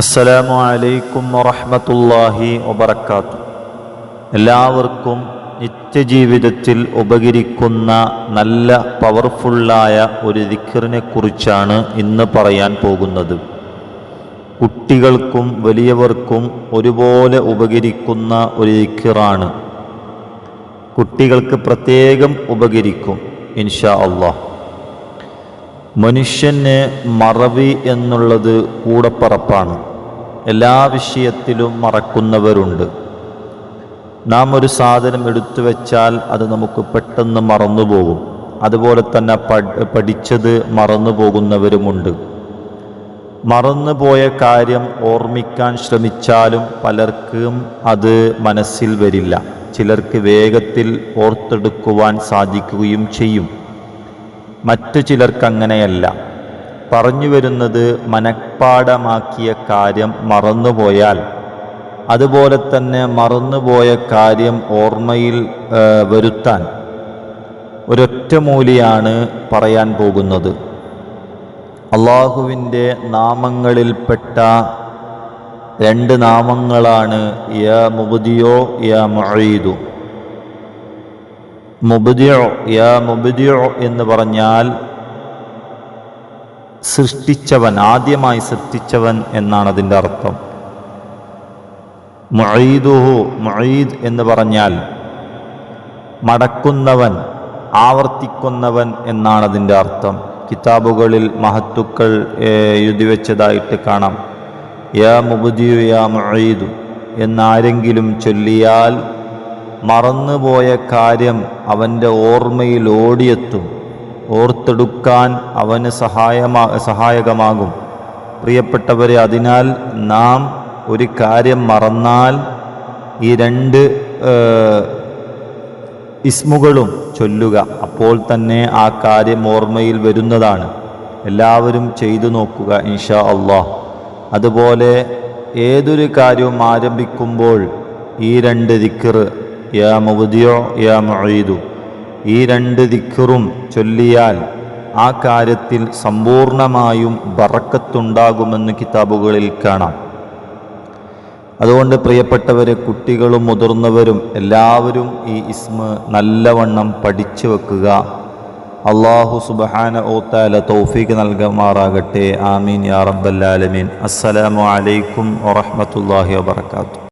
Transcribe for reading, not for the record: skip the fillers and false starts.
അസ്സലാമു അലൈക്കും വറഹ്മത്തുള്ളാഹി വബറകാതുഹു. എല്ലാവർക്കും നിത്യജീവിതത്തിൽ ഉപകരിക്കുന്ന നല്ല പവർഫുള്ളായ ഒരു ദിക്റിനെ കുറിച്ചാണ് ഇന്ന് പറയാൻ പോകുന്നത്. കുട്ടികൾക്കും വലിയവർക്കും ഒരുപോലെ ഉപകരിക്കുന്ന ഒരു ദിക്റാണ്. കുട്ടികൾക്ക് പ്രത്യേകം ഉപകരിക്കും ഇൻഷാ അല്ലാഹ്. മനുഷ്യന് മറവി എന്നുള്ളത് കൂടപ്പറപ്പാണ്. എല്ലാ വിഷയത്തിലും മറക്കുന്നവരുണ്ട്. നാം ഒരു സാധനം എടുത്തു വെച്ചാൽ അത് നമുക്ക് പെട്ടെന്ന് മറന്നുപോകും. അതുപോലെ തന്നെ പഠിച്ചത് മറന്നു പോകുന്നവരുമുണ്ട്. മറന്നുപോയ കാര്യം ഓർമ്മിക്കാൻ ശ്രമിച്ചാലും പലർക്കും അത് മനസ്സിൽ വരില്ല. ചിലർക്ക് വേഗത്തിൽ ഓർത്തെടുക്കുവാൻ സാധിക്കുകയും ചെയ്യും. മറ്റു ചിലർക്കങ്ങനെയല്ല. പറഞ്ഞു വരുന്നത്, മനഃപ്പാഠമാക്കിയ കാര്യം മറന്നുപോയാൽ അതുപോലെ തന്നെ മറന്നുപോയ കാര്യം ഓർമ്മയിൽ വരുത്താൻ ഒരൊറ്റമൂലിയാണ് പറയാൻ പോകുന്നത്. അള്ളാഹുവിൻ്റെ നാമങ്ങളിൽപ്പെട്ട രണ്ട് നാമങ്ങളാണ് യാ മുബ്ദിഉ യാ മുഈദു. മുബ്ദിഉ, യാ മുബ്ദിഉ എന്ന് പറഞ്ഞാൽ സൃഷ്ടിച്ചവൻ, ആദ്യമായി സൃഷ്ടിച്ചവൻ എന്നാണ് അതിൻ്റെ അർത്ഥം. മുഈദുഹു, മുഈദ് എന്ന് പറഞ്ഞാൽ മടക്കുന്നവൻ, ആവർത്തിക്കുന്നവൻ എന്നാണ് അതിൻ്റെ അർത്ഥം. കിതാബുകളിൽ മഹത്തുക്കൾ എഴുതി വെച്ചതായിട്ട് കാണാം. യാ മുബ്ദിഉ യാ മുഈദു എന്നാരെങ്കിലും ചൊല്ലിയാൽ മറന്നുപോയ കാര്യം അവൻ്റെ ഓർമ്മയിൽ ഓടിയെത്തും. ഓർത്തെടുക്കാൻ അവന് സഹായകമാകും. പ്രിയപ്പെട്ടവരെ, അതിനാൽ നാം ഒരു കാര്യം മറന്നാൽ ഈ രണ്ട് ഇസ്മുകളും ചൊല്ലുക. അപ്പോൾ തന്നെ ആ കാര്യം ഓർമ്മയിൽ വരുന്നതാണ്. എല്ലാവരും ചെയ്തു നോക്കുക ഇൻഷാ അല്ലാഹ്. അതുപോലെ ഏതൊരു കാര്യവും ആരംഭിക്കുമ്പോൾ ഈ രണ്ട് ദിക്ർ, യാ മുബ്ദിഉ യാ മുഈദു, ഈ രണ്ട് ദിക്റും ചൊല്ലിയാൽ ആ കാര്യത്തിൽ സമ്പൂർണമായും ബറക്കത്തുണ്ടാകുമെന്ന് കിതാബുകളിൽ കാണാം. അതുകൊണ്ട് പ്രിയപ്പെട്ടവരെ, കുട്ടികളും മുതിർന്നവരും എല്ലാവരും ഈ ഇസ്മ നല്ലവണ്ണം പഠിച്ചു വെക്കുക. അല്ലാഹു സുബ്ഹാനഹു വ തആല തൗഫീഖ് നൽകുമാറാകട്ടെ. ആമീൻ യാ റബ്ബൽ ആലമീൻ. അസ്സലാമു അലൈക്കും വറഹ്മത്തുള്ളാഹി വബറകാതുഹു.